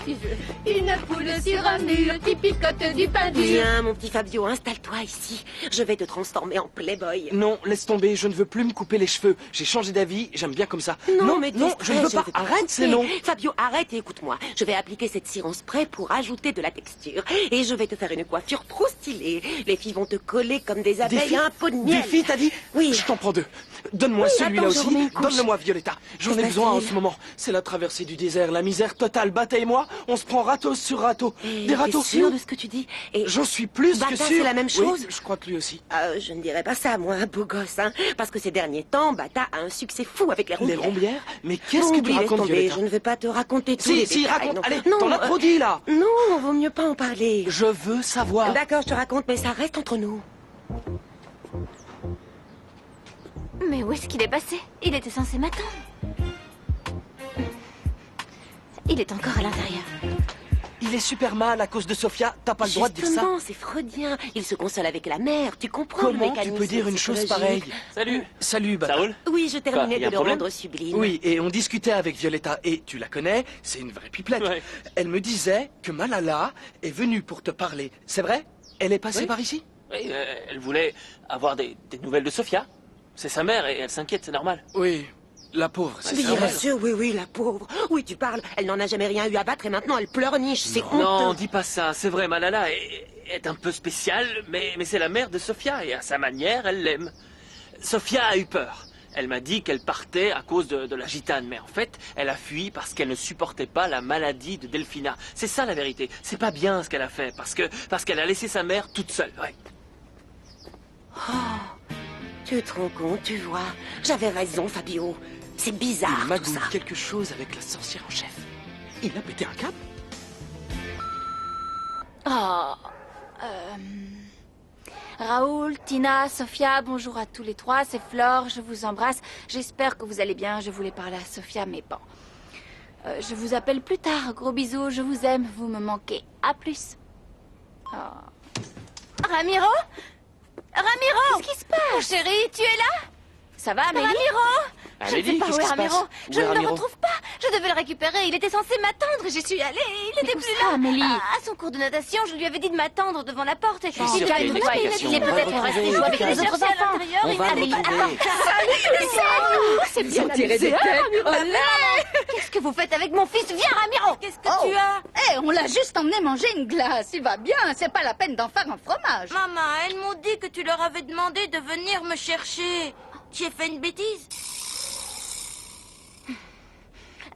Une poule sur un mur qui picote du pain dur. Viens, mon petit Fabio, installe-toi ici. Je vais te transformer en playboy. Non, laisse tomber, je ne veux plus me couper les cheveux. J'ai changé d'avis, j'aime bien comme ça. mais non, t'es je ne veux stress, pas. Arrête, c'est non. Fabio, arrête et écoute-moi. Je vais appliquer cette cire en spray pour ajouter de la texture. Et je vais te faire une coiffure trop stylée. Les filles vont te coller comme des abeilles à un pot de miel. Des filles, t'as dit? Oui. Je t'en prends 2. Donne-moi Oui, celui-là attends, je aussi. remets une couche. Donne-le-moi, Violetta. J'en ai Qu'est-ce besoin en facile. ce moment. C'est la traversée du désert, la misère totale. Bata et moi, on se prend râteau sur râteau. Des râteaux. T'es sûr de ce que tu dis? Et J'en suis plus Bata, que sûr. c'est la même chose? Oui, je crois que lui aussi. Je ne dirais pas ça, moi, beau gosse, hein. Parce que ces derniers temps, Bata a un succès fou avec les Les rombières. rombières? Mais qu'est-ce que tu Oublie, laisse racontes, tomber, Violetta? je ne vais pas te raconter tous les Si, détails. raconte. non. Allez, Non, t'en as trop dit, là. Non, vaut mieux pas en parler. Je veux savoir. D'accord, je te raconte, mais ça reste entre nous. Mais où est-ce qu'il est passé? Il était censé m'attendre. Il est encore à l'intérieur. Il est super mal à cause de Sophia. T'as pas le droit de dire ça. Justement, c'est freudien. Il se console avec la mère. Tu comprends le Comment tu mécanisme peux dire une chose pareille? psychologique. Salut, Bata. Ça roule? Oui, je terminais y a de un le problème rendre sublime. Oui, et on discutait avec Violetta, et tu la connais, c'est une vraie pipelette. Ouais. Elle me disait que Malala est venue pour te parler. C'est vrai? Elle est passée Oui. par ici? Oui, elle voulait avoir des nouvelles de Sophia. C'est sa mère et elle s'inquiète, c'est normal. Oui, la pauvre, c'est Bien normal. sûr, oui, la pauvre. Oui, tu parles. Elle n'en a jamais rien eu à battre et maintenant elle pleurniche. C'est honteux. Non, dis pas ça. C'est vrai, Malala est un peu spéciale, mais c'est la mère de Sophia et à sa manière, elle l'aime. Sophia a eu peur. Elle m'a dit qu'elle partait à cause de la gitane, mais en fait, elle a fui parce qu'elle ne supportait pas la maladie de Delphina. C'est ça la vérité. C'est pas bien ce qu'elle a fait, parce qu'elle a laissé sa mère toute seule. Ouais. Oh, tu te rends compte, tu vois. J'avais raison, Fabio. C'est bizarre, Il tout ça. magouille quelque chose avec la sorcière en chef. Il a pété un câble? Oh. Raoul, Tina, Sophia, bonjour à tous les trois, c'est Flore, je vous embrasse. J'espère que vous allez bien, je voulais parler à Sophia, mais bon. Je vous appelle plus tard, gros bisous, je vous aime, vous me manquez. À plus. Oh. Ramiro? Ramiro! Qu'est-ce qui se passe? Chérie, tu es là? Ça va, Amélie? Ramiro! Je ne sais pas où est Ramiro. Je ne le retrouve pas. Je devais le récupérer. Il était censé m'attendre. J'y suis allée. Il n'était plus là. Amélie. À son cours de natation, je lui avais dit de m'attendre devant la porte. Il est peut-être resté jouer avec les autres enfants à l'intérieur. On va le retrouver. C'est bien tiré des têtes. Qu'est-ce que vous faites avec mon fils? Viens, Ramiro. Qu'est-ce que tu as? Eh, on l'a juste emmené manger une glace. Il va bien. C'est pas la peine d'en faire un fromage. Maman, elles m'ont dit que tu leur avais demandé de venir me chercher. Tu as fait une bêtise?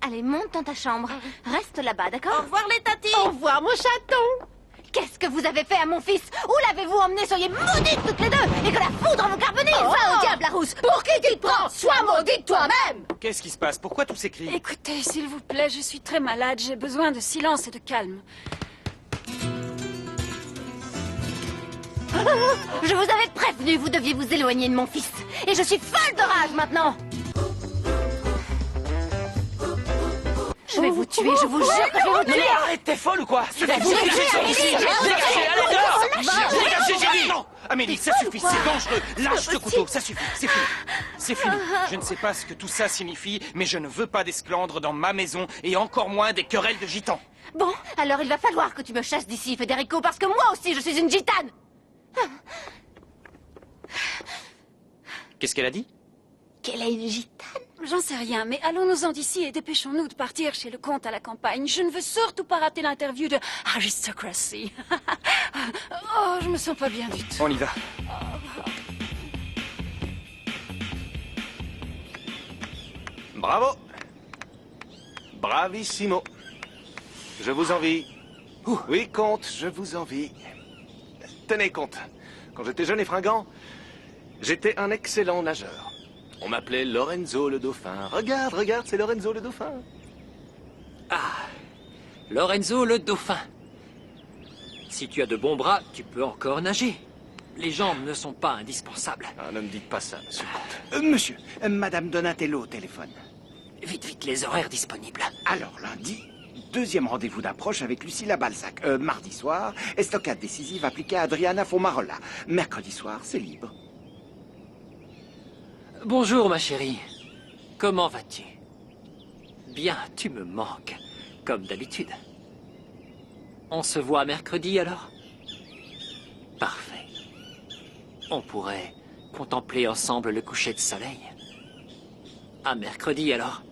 Allez, monte dans ta chambre. Reste là-bas, d'accord? Au revoir les tatis. Au revoir, mon chaton. Qu'est-ce que vous avez fait à mon fils? Où l'avez-vous emmené? Soyez maudites toutes les deux! Et que la foudre vous carbonise! Va au diable, la rousse. Pour qui tu te prends? Sois maudite toi-même. Qu'est-ce qui se passe? Pourquoi tous ces cris? Écoutez, s'il vous plaît, je suis très malade. J'ai besoin de silence et de calme. Je vous avais prévenu, vous deviez vous éloigner de mon fils. Et je suis folle de rage maintenant! Je vais vous tuer, je vous jure que je vais vous tuer! Mais arrête, t'es folle ou quoi? C'est Dégagez, Dégagez, allez dehors! Dégagez, j'ai dit! Non! Amélie, ça suffit, c'est dangereux! Lâche ce couteau, ça suffit, c'est fini. C'est fini. Je ne sais pas ce que tout ça signifie, mais je ne veux pas d'esclandre dans ma maison et encore moins des querelles de gitans. Bon, alors il va falloir que tu me chasses d'ici, Federico, parce que moi aussi je suis une gitane! Qu'est-ce qu'elle a dit? Qu'elle est une gitane? J'en sais rien, mais allons-nous-en d'ici et dépêchons-nous de partir chez le comte à la campagne. Je ne veux surtout pas rater l'interview de Aristocracy. Oh, je me sens pas bien du tout. On y va. Bravo. Bravissimo. Je vous envie. Oui, comte, je vous envie. Tenez, comte. Quand j'étais jeune et fringant, j'étais un excellent nageur. On m'appelait Lorenzo le Dauphin. Regarde, regarde, c'est Lorenzo le Dauphin. Ah, Lorenzo le Dauphin. Si tu as de bons bras, tu peux encore nager. Les jambes ne sont pas indispensables. Ah, ne me dites pas ça, monsieur le comte. Monsieur, Madame Donatello au téléphone. Vite, vite, les horaires disponibles. Alors, lundi, deuxième rendez-vous d'approche avec Lucilla Balzac. Mardi soir, estocade décisive appliquée à Adriana Fomarola. Mercredi soir, c'est libre. Bonjour, ma chérie. Comment vas-tu? Bien, tu me manques, comme d'habitude. On se voit mercredi, alors? Parfait. On pourrait contempler ensemble le coucher de soleil. À mercredi, alors?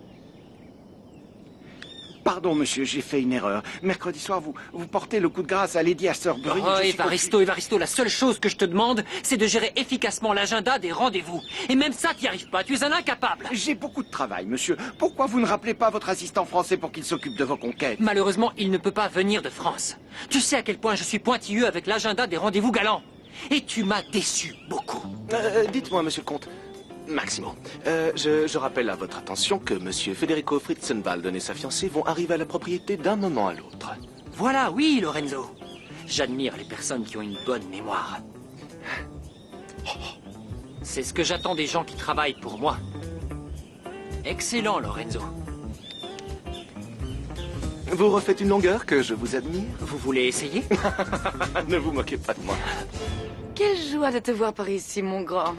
Pardon, monsieur, j'ai fait une erreur. Mercredi soir, vous portez le coup de grâce à Lady Astorbury. Oh, Évaristo, la seule chose que je te demande, c'est de gérer efficacement l'agenda des rendez-vous. Et même ça, t'y arrives pas, tu es un incapable. J'ai beaucoup de travail, monsieur. Pourquoi vous ne rappelez pas votre assistant français pour qu'il s'occupe de vos conquêtes? Malheureusement, il ne peut pas venir de France. Tu sais à quel point je suis pointilleux avec l'agenda des rendez-vous galants. Et tu m'as déçu beaucoup. Dites-moi, monsieur le comte. Maximo, je rappelle à votre attention que monsieur Federico Fritzenwalden et sa fiancée vont arriver à la propriété d'un moment à l'autre. Voilà, oui, Lorenzo. J'admire les personnes qui ont une bonne mémoire. C'est ce que j'attends des gens qui travaillent pour moi. Excellent, Lorenzo. Vous refaites une longueur que je vous admire. Vous voulez essayer? Ne vous moquez pas de moi. Quelle joie de te voir par ici, mon grand.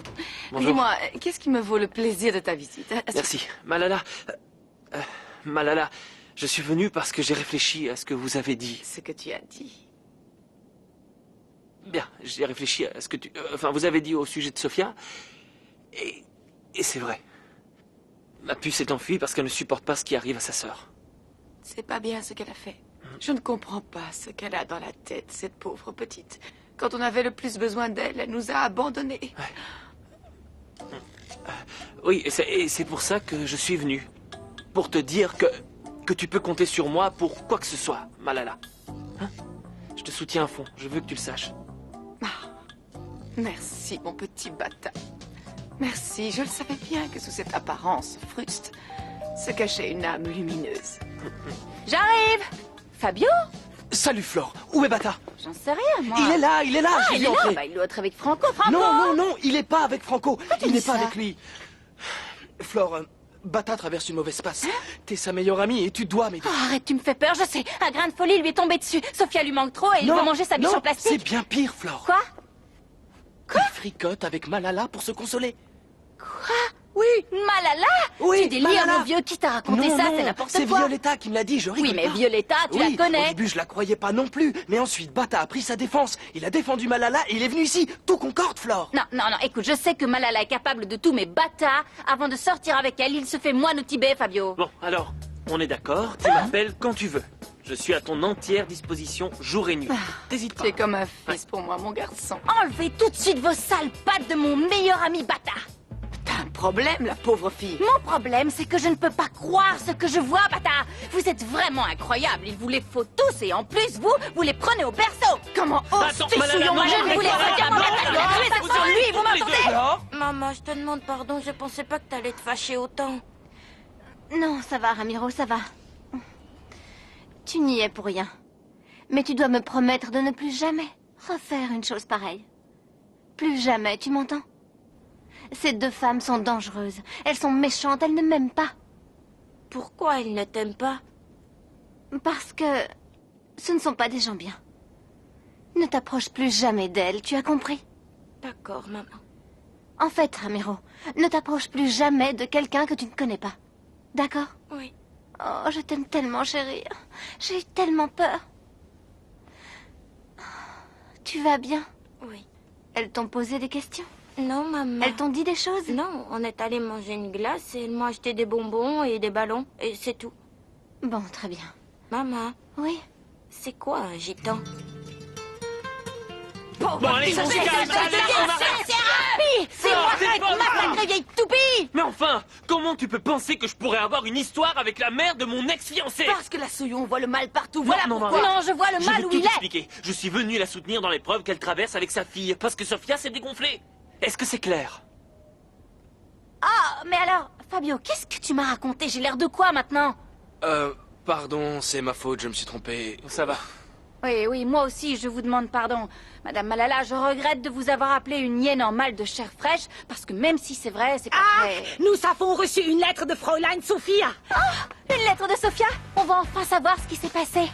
Bonjour. Dis-moi, qu'est-ce qui me vaut le plaisir de ta visite? Merci. Malala. Malala, je suis venu parce que j'ai réfléchi à ce que vous avez dit. Ce que tu as dit. Bien, j'ai réfléchi à ce que vous avez dit au sujet de Sophia. Et c'est vrai. Ma puce s'est enfuie parce qu'elle ne supporte pas ce qui arrive à sa sœur. C'est pas bien ce qu'elle a fait. Je ne comprends pas ce qu'elle a dans la tête, cette pauvre petite. Quand on avait le plus besoin d'elle, elle nous a abandonnés. Oui, et c'est pour ça que je suis venu. Pour te dire que tu peux compter sur moi pour quoi que ce soit, Malala. Hein? Je te soutiens à fond, je veux que tu le saches. Merci, mon petit bâtard. Merci, je le savais bien que sous cette apparence fruste se cachait une âme lumineuse. J'arrive! Fabio? Salut Flore, où est Bata? J'en sais rien, moi. Il est là, Ah, j'ai il vu est entrer. là, bah, il doit être avec Franco. Franco! Non, il est pas avec Franco. Il n'est pas ça avec lui. Flore, Bata traverse une mauvaise passe. T'es sa meilleure amie et tu dois m'aider. Oh, arrête, tu me fais peur, je sais. Un grain de folie lui est tombé dessus. Sophia lui manque trop et il veut manger sa biche en plastique. C'est bien pire, Flore. Quoi? Il fricote avec Malala pour se consoler. Quoi? Oui. Malala? Oui, Tu délires, Malala. mon vieux, qui t'a raconté ça? C'est n'importe quoi. C'est Violetta qui me l'a dit, je rigole Oui, mais pas. Violetta, tu la connais. Au début, je la croyais pas non plus. Mais ensuite, Bata a pris sa défense. Il a défendu Malala et il est venu ici. Tout concorde, Flore. Non, écoute, je sais que Malala est capable de tout, mais Bata, avant de sortir avec elle, il se fait moine au Tibet, Fabio. Bon, alors, on est d'accord. Tu m'appelles quand tu veux. Je suis à ton entière disposition, jour et nuit. T'hésites pas. Tu es comme un fils pour moi, mon garçon. Enlevez tout de suite vos sales pattes de mon meilleur ami Bata. T'as un problème, la pauvre fille. Mon problème, c'est que je ne peux pas croire ce que je vois, Bata. Vous êtes vraiment incroyable. Il vous les faut tous et en plus, vous les prenez au berceau. Comment ose-t-il, souillon, moi je ne vous les redire pas, Bata. Il a tué sa sur lui, vous m'entendez? Maman, je te demande pardon, je pensais pas que t'allais te fâcher autant. Non, ça va, Ramiro, ça va. Tu n'y es pour rien. Mais tu dois me promettre de ne plus jamais refaire une chose pareille. Plus jamais, tu m'entends? Ces deux femmes sont dangereuses. Elles sont méchantes, elles ne m'aiment pas. Pourquoi elles ne t'aiment pas? Parce que ce ne sont pas des gens bien. Ne t'approche plus jamais d'elles, tu as compris? D'accord, maman. En fait, Ramiro, ne t'approche plus jamais de quelqu'un que tu ne connais pas. D'accord? Oui. Oh, je t'aime tellement, chérie. J'ai eu tellement peur. Tu vas bien? Oui. Elles t'ont posé des questions? Non, maman. Elles t'ont dit des choses? Non, on est allé manger une glace et elles m'ont acheté des bonbons et des ballons, et c'est tout. Bon, très bien. Maman. Oui? C'est quoi un gitan? Bon, allez, on se calme. Allez, on arrête. C'est moi qui vais te massacrer, vieille toupie! Mais enfin, comment tu peux penser que je pourrais avoir une histoire avec la mère de mon ex-fiancé? Parce que la souillon voit le mal partout, Non, voilà non, pourquoi. Non, je vois le Je mal vais où tout il est. expliquer. Je suis venu la soutenir dans l'épreuve qu'elle traverse avec sa fille, parce que Sophia s'est dégonflée. Est-ce que c'est clair? Ah, mais alors, Fabio, qu'est-ce que tu m'as raconté? J'ai l'air de quoi maintenant? Pardon, c'est ma faute, je me suis trompé. Ça va. Oui, moi aussi, je vous demande pardon. Madame Malala, je regrette de vous avoir appelé une hyène en mal de chair fraîche, parce que même si c'est vrai, c'est pas vrai. Nous avons reçu une lettre de Fräulein Sophia. Oh, une lettre de Sophia? On va enfin savoir ce qui s'est passé.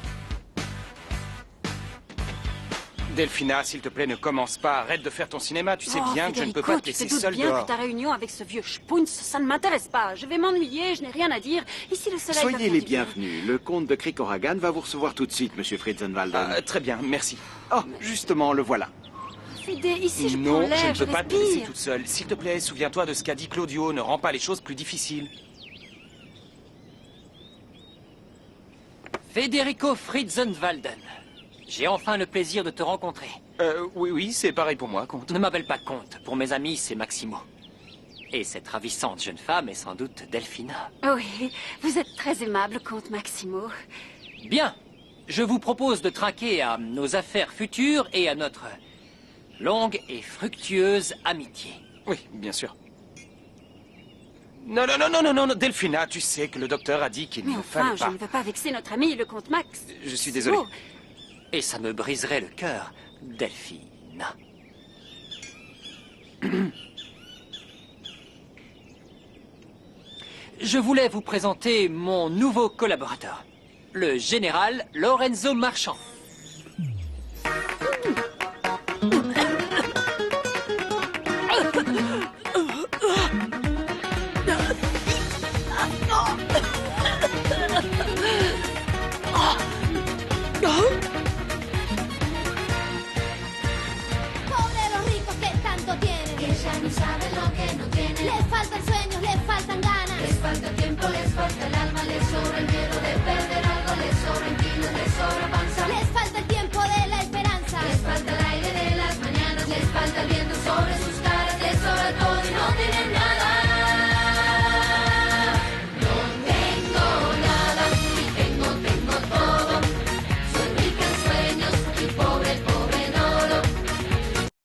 Delphina, s'il te plaît, ne commence pas. Arrête de faire ton cinéma. Tu sais bien que je ne peux pas te laisser seule bien dehors. que ta réunion avec ce vieux Spunz, ça ne m'intéresse pas. Je vais m'ennuyer, je n'ai rien à dire. Ici, le soleil va Soyez faire les du bien. bienvenus. Le comte de Krikoragan va vous recevoir tout de suite, monsieur Fritzenwalden. Très bien, merci. Oh, justement, le voilà. Fédé, ici, je prends Non, je l'air, ne je peux pas te laisser respire. toute seule. S'il te plaît, souviens-toi de ce qu'a dit Claudio. Ne rends pas les choses plus difficiles. Federico Fritzenwalden. J'ai enfin le plaisir de te rencontrer. Oui, c'est pareil pour moi, comte. Ne m'appelle pas comte. Pour mes amis, c'est Maximo. Et cette ravissante jeune femme est sans doute Delphina. Oui, vous êtes très aimable, comte Maximo. Bien. Je vous propose de trinquer à nos affaires futures et à notre longue et fructueuse amitié. Oui, bien sûr. Non, Delphina, tu sais que le docteur a dit qu'il Mais ne enfin, fallait je pas. ne veux pas vexer notre ami, le comte Max. Je suis désolé. Oh, Et ça me briserait le cœur, Delphina. Je voulais vous présenter mon nouveau collaborateur, le général Lorenzo Marchand.